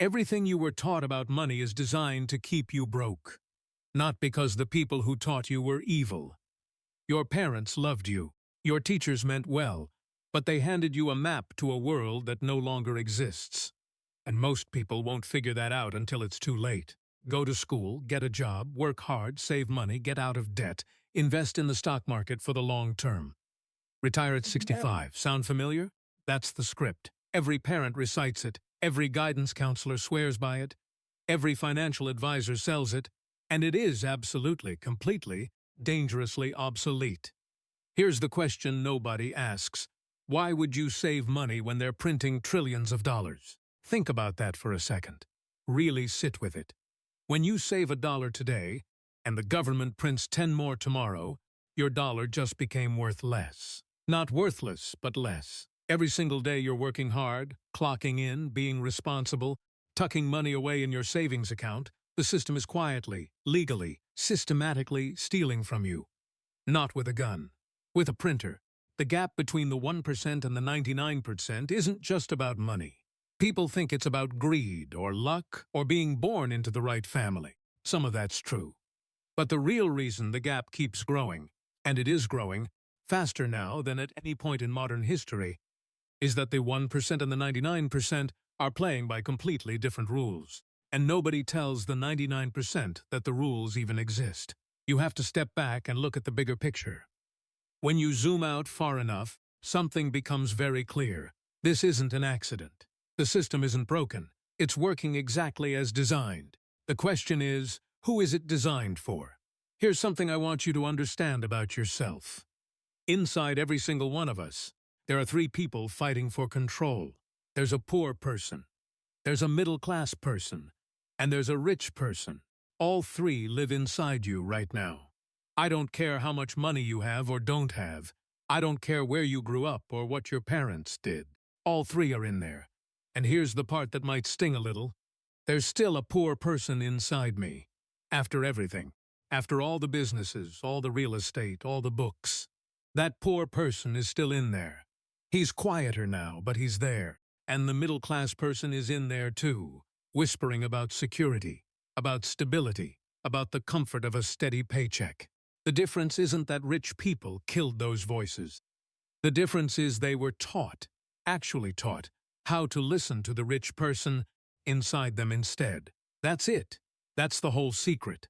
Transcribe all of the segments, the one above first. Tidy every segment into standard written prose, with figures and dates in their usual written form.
Everything you were taught about money is designed to keep you broke. Not because the people who taught you were evil. Your parents loved you. Your teachers meant well, but they handed you a map to a world that no longer exists. And most people won't figure that out until it's too late. Go to school, get a job, work hard, save money, get out of debt, invest in the stock market for the long term. Retire at 65. Sound familiar? That's the script. Every parent recites it. Every guidance counselor swears by it. Every financial advisor sells it. And it is absolutely, completely, dangerously obsolete. Here's the question nobody asks. Why would you save money when they're printing trillions of dollars? Think about that for a second. Really sit with it. When you save $1 today, and the government prints 10 more tomorrow, your dollar just became worth less. Not worthless, but less. Every single day you're working hard, clocking in, being responsible, tucking money away in your savings account, the system is quietly, legally, systematically stealing from you. Not with a gun. With a printer. The gap between the 1% and the 99% isn't just about money. People think it's about greed or luck or being born into the right family. Some of that's true. But the real reason the gap keeps growing, and it is growing, faster now than at any point in modern history, is that the 1% and the 99% are playing by completely different rules. And nobody tells the 99% that the rules even exist. You have to step back and look at the bigger picture. When you zoom out far enough, something becomes very clear. This isn't an accident. The system isn't broken. It's working exactly as designed. The question is, who is it designed for? Here's something I want you to understand about yourself. Inside every single one of us, there are three people fighting for control. There's a poor person, there's a middle-class person, and there's a rich person. All three live inside you right now. I don't care how much money you have or don't have. I don't care where you grew up or what your parents did. All three are in there. And here's the part that might sting a little. There's still a poor person inside me. After everything. After all the businesses, all the real estate, all the books. That poor person is still in there. He's quieter now, but he's there. And the middle-class person is in there too, whispering about security, about stability, about the comfort of a steady paycheck. The difference isn't that rich people killed those voices. The difference is they were taught, actually taught, how to listen to the rich person inside them instead. That's it. That's the whole secret.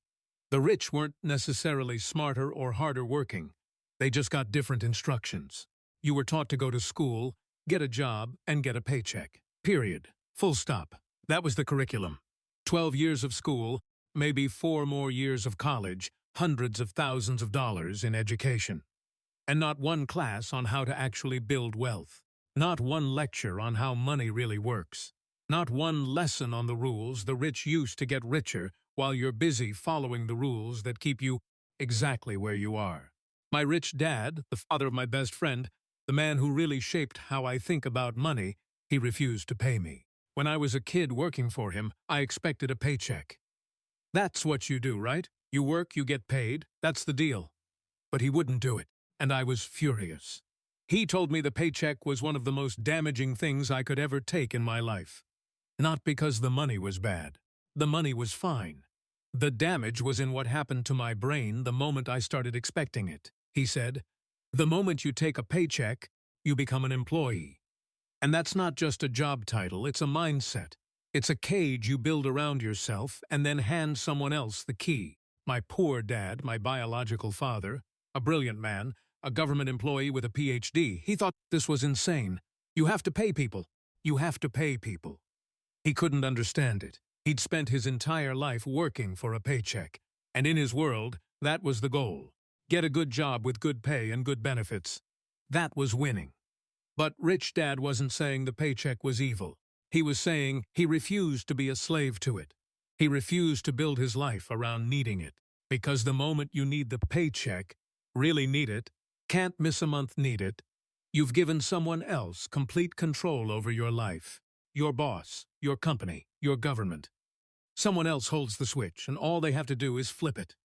The rich weren't necessarily smarter or harder working. They just got different instructions. You were taught to go to school, get a job, and get a paycheck. Period. Full stop. That was the curriculum. 12 years of school, maybe 4 more years of college, hundreds of thousands of dollars in education. And not one class on how to actually build wealth. Not one lecture on how money really works. Not one lesson on the rules the rich use to get richer while you're busy following the rules that keep you exactly where you are. My rich dad, the father of my best friend, the man who really shaped how I think about money, he refused to pay me. When I was a kid working for him, I expected a paycheck. That's what you do, right? You work, you get paid. That's the deal. But he wouldn't do it, and I was furious. He told me the paycheck was one of the most damaging things I could ever take in my life. Not because the money was bad. The money was fine. The damage was in what happened to my brain the moment I started expecting it. He said, the moment you take a paycheck, you become an employee. And that's not just a job title, it's a mindset. It's a cage you build around yourself and then hand someone else the key. My poor dad, my biological father, a brilliant man, a government employee with a PhD, he thought this was insane. You have to pay people. You have to pay people. He couldn't understand it. He'd spent his entire life working for a paycheck. And in his world, that was the goal. Get a good job with good pay and good benefits. That was winning. But Rich Dad wasn't saying the paycheck was evil. He was saying he refused to be a slave to it. He refused to build his life around needing it. Because the moment you need the paycheck, really need it, can't miss a month need it, you've given someone else complete control over your life. Your boss, your company, your government. Someone else holds the switch, and all they have to do is flip it.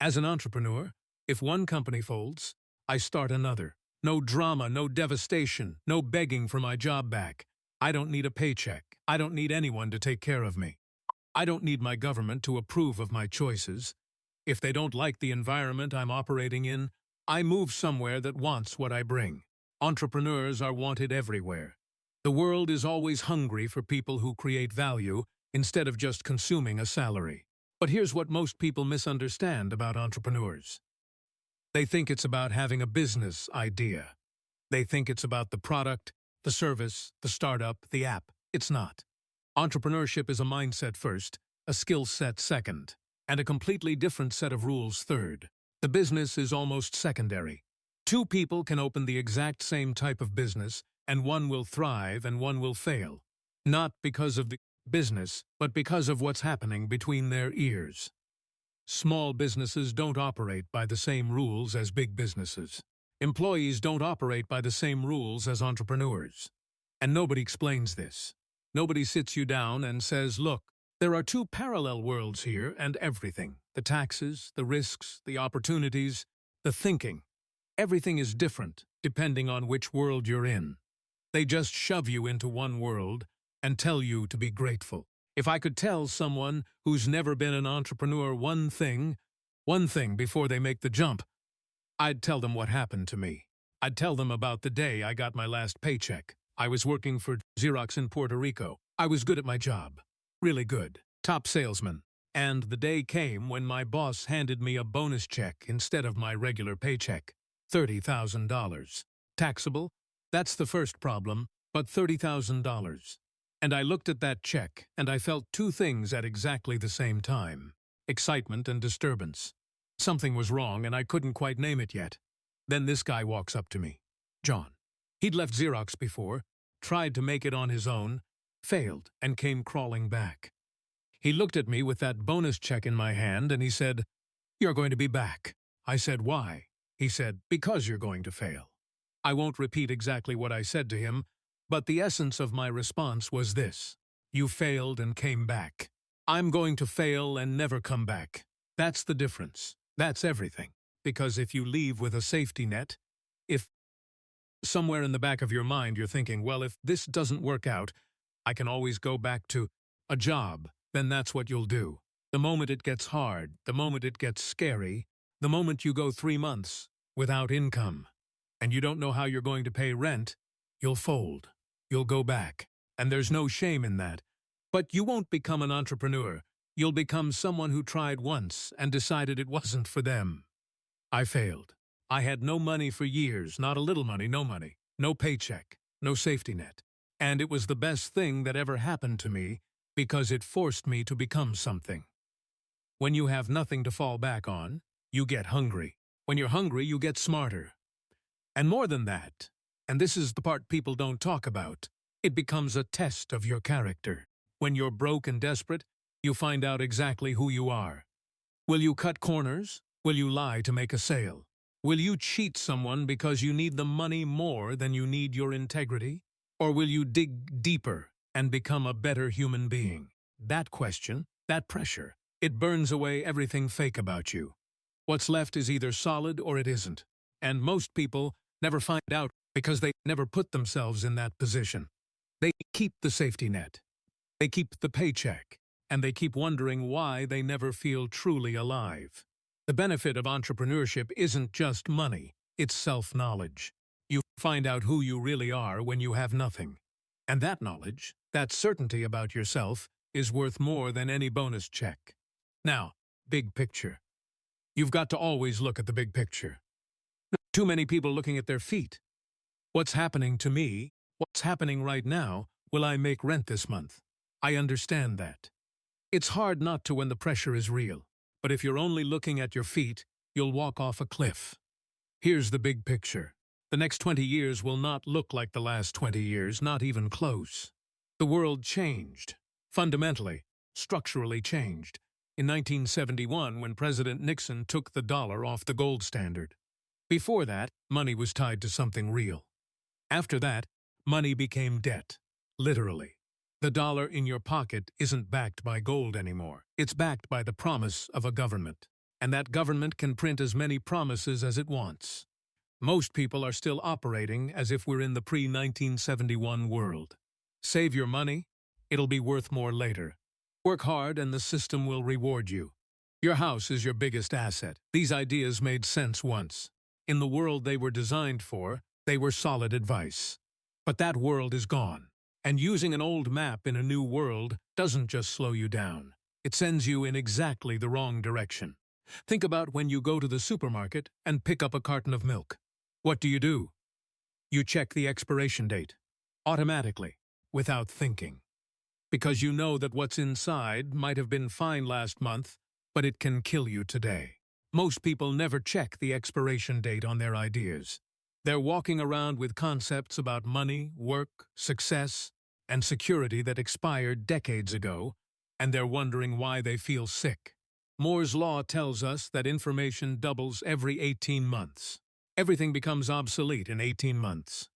As an entrepreneur, if one company folds, I start another. No drama, no devastation, no begging for my job back. I don't need a paycheck. I don't need anyone to take care of me. I don't need my government to approve of my choices. If they don't like the environment I'm operating in, I move somewhere that wants what I bring. Entrepreneurs are wanted everywhere. The world is always hungry for people who create value instead of just consuming a salary. But here's what most people misunderstand about entrepreneurs. They think it's about having a business idea. They think it's about the product, the service, the startup, the app. It's not. Entrepreneurship is a mindset first, a skill set second, and a completely different set of rules third. The business is almost secondary. Two people can open the exact same type of business, and one will thrive and one will fail. Not because of the business, but because of what's happening between their ears. Small businesses don't operate by the same rules as big businesses. Employees don't operate by the same rules as entrepreneurs. And nobody explains this. Nobody sits you down and says, look, there are two parallel worlds here and everything. The taxes, the risks, the opportunities, the thinking. Everything is different depending on which world you're in. They just shove you into one world and tell you to be grateful. If I could tell someone who's never been an entrepreneur one thing before they make the jump, I'd tell them what happened to me. I'd tell them about the day I got my last paycheck. I was working for Xerox in Puerto Rico. I was good at my job. Really good. Top salesman. And the day came when my boss handed me a bonus check instead of my regular paycheck. $30,000. Taxable? That's the first problem, but $30,000. And I looked at that check, and I felt two things at exactly the same time. Excitement and disturbance. Something was wrong, and I couldn't quite name it yet. Then this guy walks up to me. John. He'd left Xerox before, tried to make it on his own, failed, and came crawling back. He looked at me with that bonus check in my hand, and he said, "You're going to be back." I said, "Why?" He said, "Because you're going to fail." I won't repeat exactly what I said to him, but the essence of my response was this: you failed and came back. I'm going to fail and never come back. That's the difference. That's everything. Because if you leave with a safety net, if somewhere in the back of your mind you're thinking, well, if this doesn't work out, I can always go back to a job, then that's what you'll do. The moment it gets hard, the moment it gets scary, the moment you go 3 months without income, and you don't know how you're going to pay rent, you'll fold. You'll go back. And there's no shame in that. But you won't become an entrepreneur. You'll become someone who tried once and decided it wasn't for them. I failed. I had no money for years, not a little money, no paycheck, no safety net. And it was the best thing that ever happened to me because it forced me to become something. When you have nothing to fall back on, you get hungry. When you're hungry, you get smarter. And more than that, and this is the part people don't talk about, it becomes a test of your character. When you're broke and desperate, you find out exactly who you are. Will you cut corners? Will you lie to make a sale? Will you cheat someone because you need the money more than you need your integrity? Or will you dig deeper and become a better human being? That question, that pressure, it burns away everything fake about you. What's left is either solid or it isn't. And most people never find out because they never put themselves in that position. They keep the safety net. They keep the paycheck. And they keep wondering why they never feel truly alive. The benefit of entrepreneurship isn't just money, it's self-knowledge. You find out who you really are when you have nothing. And that knowledge, that certainty about yourself, is worth more than any bonus check. Now, big picture. You've got to always look at the big picture. Too many people looking at their feet. What's happening to me? What's happening right now? Will I make rent this month? I understand that. It's hard not to when the pressure is real. But if you're only looking at your feet, you'll walk off a cliff. Here's the big picture. The next 20 years will not look like the last 20 years, not even close. The world changed. Fundamentally, structurally changed. In 1971, when President Nixon took the dollar off the gold standard. Before that, money was tied to something real. After that, money became debt. Literally. The dollar in your pocket isn't backed by gold anymore. It's backed by the promise of a government. And that government can print as many promises as it wants. Most people are still operating as if we're in the pre-1971 world. Save your money, it'll be worth more later. Work hard and the system will reward you. Your house is your biggest asset. These ideas made sense once. In the world they were designed for, they were solid advice. But that world is gone. And using an old map in a new world doesn't just slow you down. It sends you in exactly the wrong direction. Think about when you go to the supermarket and pick up a carton of milk. What do? You check the expiration date. Automatically, without thinking. Because you know that what's inside might have been fine last month, but it can kill you today. Most people never check the expiration date on their ideas. They're walking around with concepts about money, work, success, and security that expired decades ago, and they're wondering why they feel sick. Moore's law tells us that information doubles every 18 months. Everything becomes obsolete in 18 months.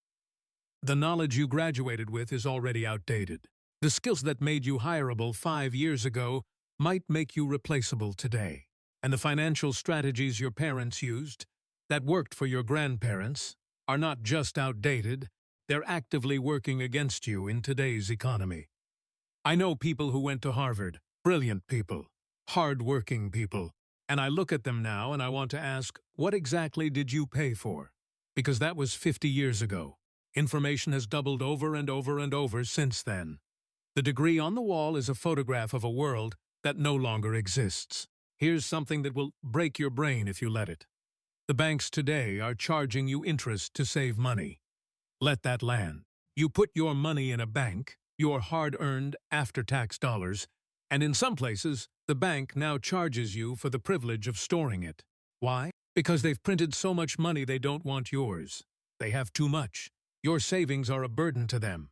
The knowledge you graduated with is already outdated. The skills that made you hireable 5 years ago might make you replaceable today. And the financial strategies your parents used, that worked for your grandparents, are not just outdated, they're actively working against you in today's economy. I know people who went to Harvard, brilliant people, hard-working people, and I look at them now and I want to ask, what exactly did you pay for? Because that was 50 years ago. Information has doubled over and over and over since then. The degree on the wall is a photograph of a world that no longer exists. Here's something that will break your brain if you let it. The banks today are charging you interest to save money. Let that land. You put your money in a bank, your hard-earned after-tax dollars, and in some places, the bank now charges you for the privilege of storing it. Why? Because they've printed so much money they don't want yours. They have too much. Your savings are a burden to them.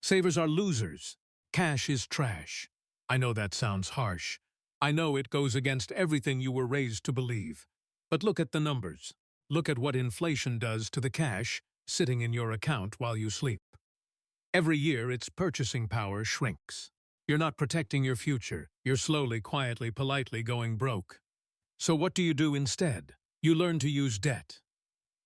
Savers are losers. Cash is trash. I know that sounds harsh. I know it goes against everything you were raised to believe. But look at the numbers. Look at what inflation does to the cash sitting in your account while you sleep. Every year, its purchasing power shrinks. You're not protecting your future. You're slowly, quietly, politely going broke. So what do you do instead? You learn to use debt.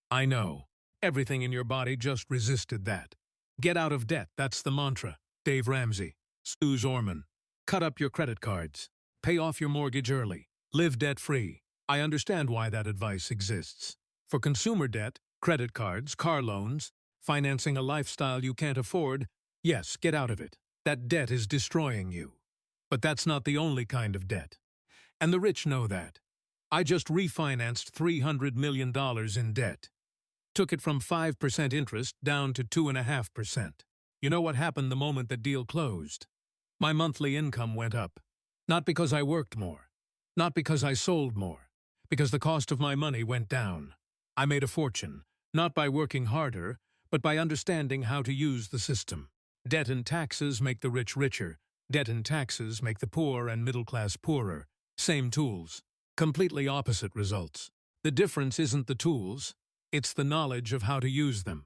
I know. Everything in your body just resisted that. Get out of debt, that's the mantra. Dave Ramsey, Suze Orman. Cut up your credit cards. Pay off your mortgage early. Live debt-free. I understand why that advice exists. For consumer debt, credit cards, car loans, financing a lifestyle you can't afford, yes, get out of it. That debt is destroying you. But that's not the only kind of debt. And the rich know that. I just refinanced $300 million in debt. Took it from 5% interest down to 2.5%. You know what happened the moment the deal closed? My monthly income went up. Not because I worked more. Not because I sold more. Because the cost of my money went down. I made a fortune, not by working harder, but by understanding how to use the system. Debt and taxes make the rich richer. Debt and taxes make the poor and middle class poorer. Same tools. Completely opposite results. The difference isn't the tools, it's the knowledge of how to use them.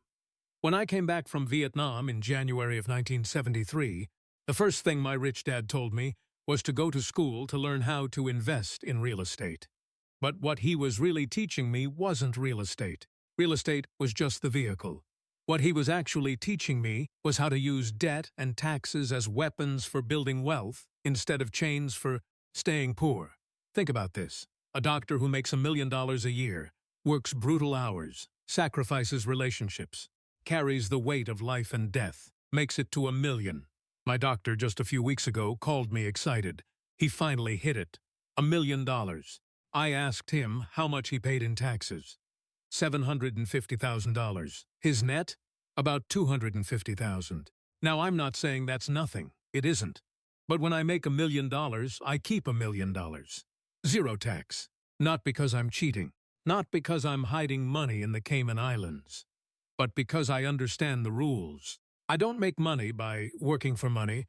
When I came back from Vietnam in January of 1973, the first thing my rich dad told me was to go to school to learn how to invest in real estate. But what he was really teaching me wasn't real estate. Real estate was just the vehicle. What he was actually teaching me was how to use debt and taxes as weapons for building wealth instead of chains for staying poor. Think about this. A doctor who makes $1 million a year, works brutal hours, sacrifices relationships, carries the weight of life and death, makes it to $1 million. My doctor just a few weeks ago called me excited. He finally hit it. $1 million. I asked him how much he paid in taxes. $750,000. His net? About $250,000. Now I'm not saying that's nothing. It isn't. But when I make $1 million, I keep $1 million. Zero tax. Not because I'm cheating. Not because I'm hiding money in the Cayman Islands. But because I understand the rules. I don't make money by working for money.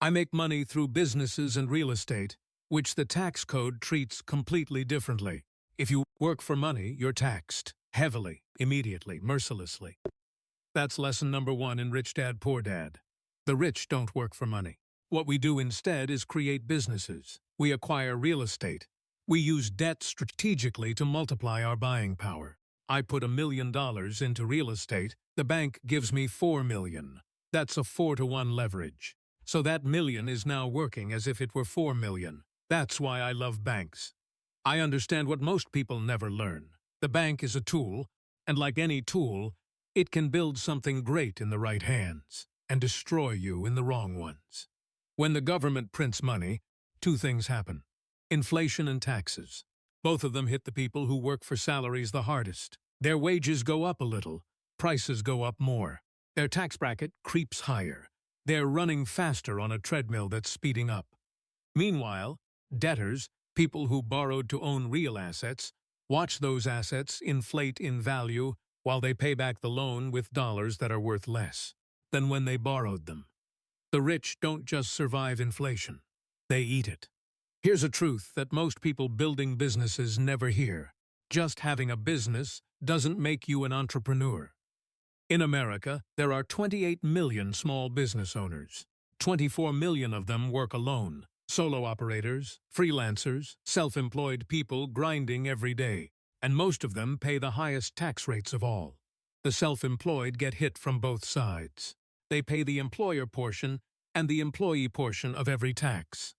I make money through businesses and real estate, which the tax code treats completely differently. If you work for money, you're taxed. Heavily, immediately, mercilessly. That's lesson number 1 in Rich Dad, Poor Dad. The rich don't work for money. What we do instead is create businesses. We acquire real estate. We use debt strategically to multiply our buying power. I put $1 million into real estate. The bank gives me $4 million. That's a 4-to-1 leverage. So that million is now working as if it were 4 million. That's why I love banks. I understand what most people never learn. The bank is a tool, and like any tool, it can build something great in the right hands and destroy you in the wrong ones. When the government prints money, two things happen: inflation and taxes. Both of them hit the people who work for salaries the hardest. Their wages go up a little, prices go up more. Their tax bracket creeps higher. They're running faster on a treadmill that's speeding up. Meanwhile, debtors, people who borrowed to own real assets, watch those assets inflate in value while they pay back the loan with dollars that are worth less than when they borrowed them. The rich don't just survive inflation, they eat it. Here's a truth that most people building businesses never hear. Just having a business doesn't make you an entrepreneur. In America, there are 28 million small business owners. 24 million of them work alone. Solo operators, freelancers, self-employed people grinding every day. And most of them pay the highest tax rates of all. The self-employed get hit from both sides. They pay the employer portion and the employee portion of every tax.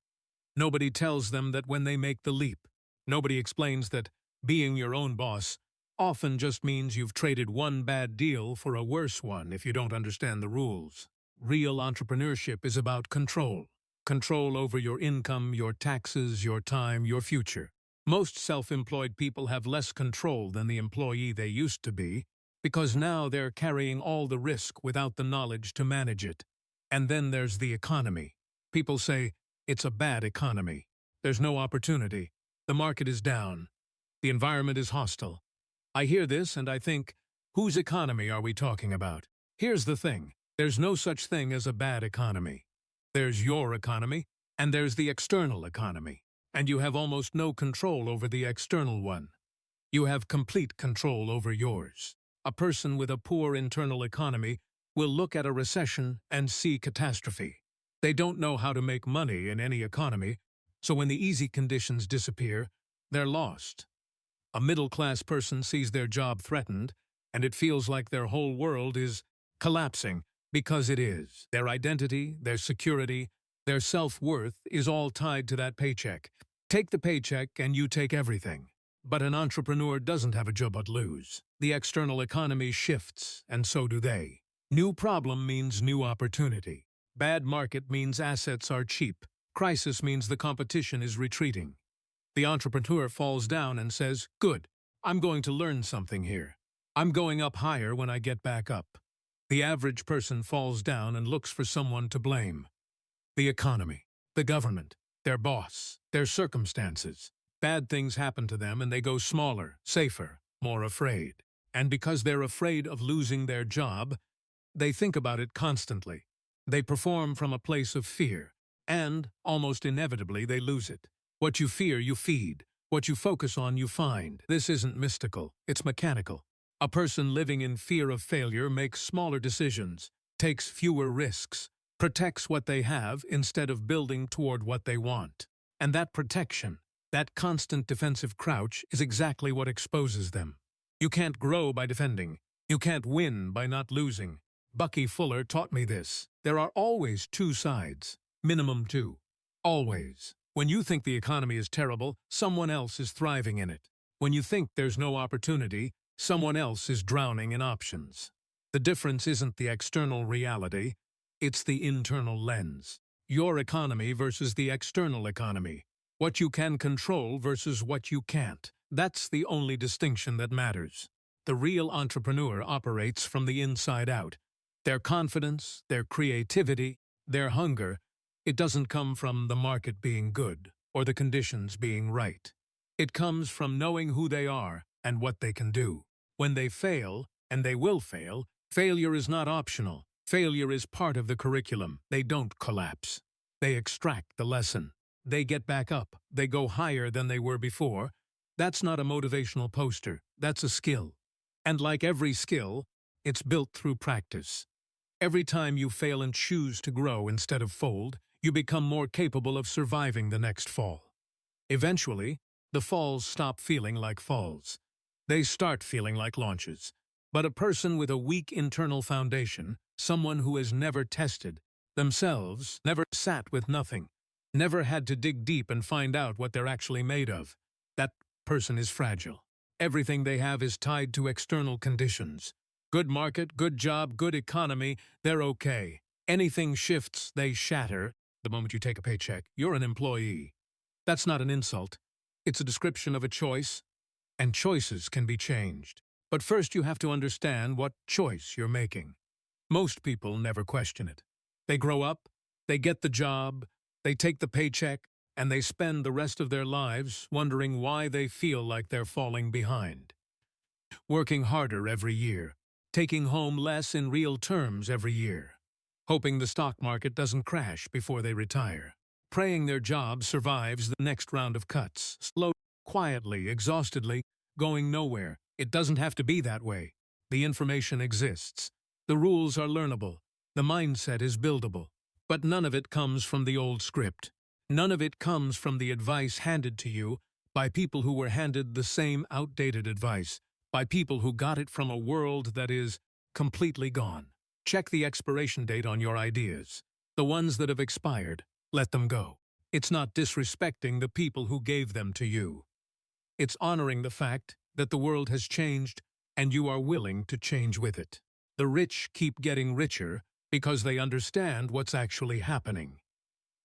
Nobody tells them that when they make the leap. Nobody explains that being your own boss often just means you've traded one bad deal for a worse one if you don't understand the rules. Real entrepreneurship is about control. Control over your income, your taxes, your time, your future. Most self-employed people have less control than the employee they used to be because now they're carrying all the risk without the knowledge to manage it. And then there's the economy. People say, it's a bad economy. There's no opportunity. The market is down. The environment is hostile. I hear this and I think, whose economy are we talking about? Here's the thing. There's no such thing as a bad economy. There's your economy, and there's the external economy. And you have almost no control over the external one. You have complete control over yours. A person with a poor internal economy will look at a recession and see catastrophe. They don't know how to make money in any economy, so when the easy conditions disappear, they're lost. A middle-class person sees their job threatened, and it feels like their whole world is collapsing, because it is. Their identity, their security, their self-worth is all tied to that paycheck. Take the paycheck and you take everything. But an entrepreneur doesn't have a job but lose. The external economy shifts, and so do they. New problem means new opportunity. Bad market means assets are cheap. Crisis means the competition is retreating. The entrepreneur falls down and says, good, I'm going to learn something here. I'm going up higher when I get back up. The average person falls down and looks for someone to blame. The economy, the government, their boss, their circumstances. Bad things happen to them and they go smaller, safer, more afraid. And because they're afraid of losing their job, they think about it constantly. They perform from a place of fear, and, almost inevitably, they lose it. What you fear, you feed. What you focus on, you find. This isn't mystical, it's mechanical. A person living in fear of failure makes smaller decisions, takes fewer risks, protects what they have instead of building toward what they want. And that protection, that constant defensive crouch, is exactly what exposes them. You can't grow by defending. You can't win by not losing. Bucky Fuller taught me this. There are always two sides. Minimum two. Always. When you think the economy is terrible, someone else is thriving in it. When you think there's no opportunity, someone else is drowning in options. The difference isn't the external reality, it's the internal lens. Your economy versus the external economy. What you can control versus what you can't. That's the only distinction that matters. The real entrepreneur operates from the inside out. Their confidence, their creativity, their hunger, it doesn't come from the market being good or the conditions being right. It comes from knowing who they are and what they can do. When they fail, and they will fail, failure is not optional. Failure is part of the curriculum. They don't collapse. They extract the lesson. They get back up. They go higher than they were before. That's not a motivational poster. That's a skill. And like every skill, it's built through practice. Every time you fail and choose to grow instead of fold, you become more capable of surviving the next fall. Eventually, the falls stop feeling like falls. They start feeling like launches. But a person with a weak internal foundation someone who has never tested themselves, never sat with nothing, never had to dig deep and find out what they're actually made of. That person is fragile. Everything they have is tied to external conditions. Good market, good job, good economy, they're okay. Anything shifts, they shatter. The moment you take a paycheck, you're an employee. That's not an insult. It's a description of a choice, and choices can be changed. But first you have to understand what choice you're making. Most people never question it. They grow up, they get the job, they take the paycheck, and they spend the rest of their lives wondering why they feel like they're falling behind. Working harder every year, taking home less in real terms every year, hoping the stock market doesn't crash before they retire, praying their job survives the next round of cuts, slowly, quietly, exhaustedly, going nowhere. It doesn't have to be that way. The information exists. The rules are learnable. The mindset is buildable. But none of it comes from the old script. None of it comes from the advice handed to you by people who were handed the same outdated advice, by people who got it from a world that is completely gone. Check the expiration date on your ideas. The ones that have expired, let them go. It's not disrespecting the people who gave them to you. It's honoring the fact that the world has changed and you are willing to change with it. The rich keep getting richer because they understand what's actually happening.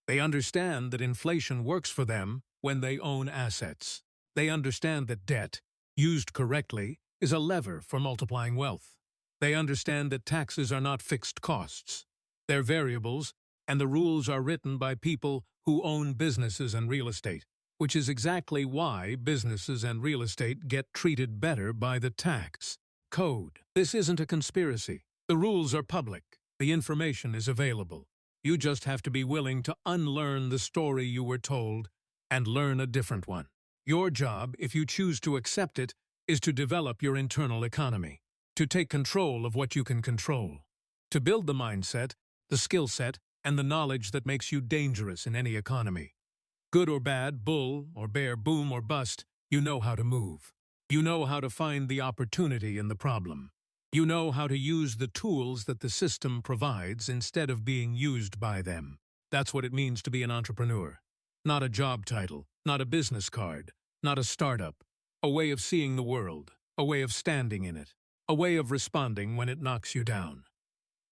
They understand that inflation works for them when they own assets. They understand that debt, used correctly, is a lever for multiplying wealth. They understand that taxes are not fixed costs. They're variables, and the rules are written by people who own businesses and real estate, which is exactly why businesses and real estate get treated better by the tax code. This isn't a conspiracy. The rules are public. The information is available. You just have to be willing to unlearn the story you were told and learn a different one. Your job, if you choose to accept it, is to develop your internal economy, to take control of what you can control, to build the mindset, the skill set, and the knowledge that makes you dangerous in any economy. Good or bad, bull or bear, boom or bust, you know how to move. You know how to find the opportunity in the problem. You know how to use the tools that the system provides instead of being used by them. That's what it means to be an entrepreneur. Not a job title, not a business card, not a startup. A way of seeing the world, a way of standing in it, a way of responding when it knocks you down.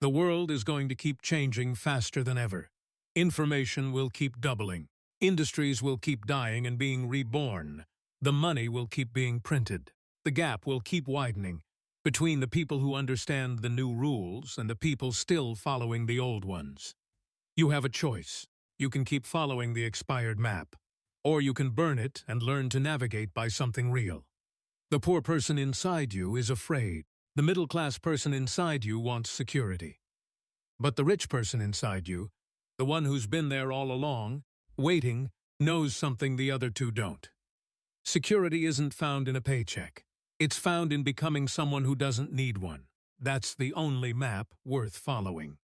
The world is going to keep changing faster than ever. Information will keep doubling. Industries will keep dying and being reborn. The money will keep being printed. The gap will keep widening between the people who understand the new rules and the people still following the old ones. You have a choice. You can keep following the expired map, or you can burn it and learn to navigate by something real. The poor person inside you is afraid. The middle-class person inside you wants security. But the rich person inside you, the one who's been there all along, waiting, knows something the other two don't. Security isn't found in a paycheck. It's found in becoming someone who doesn't need one. That's the only map worth following.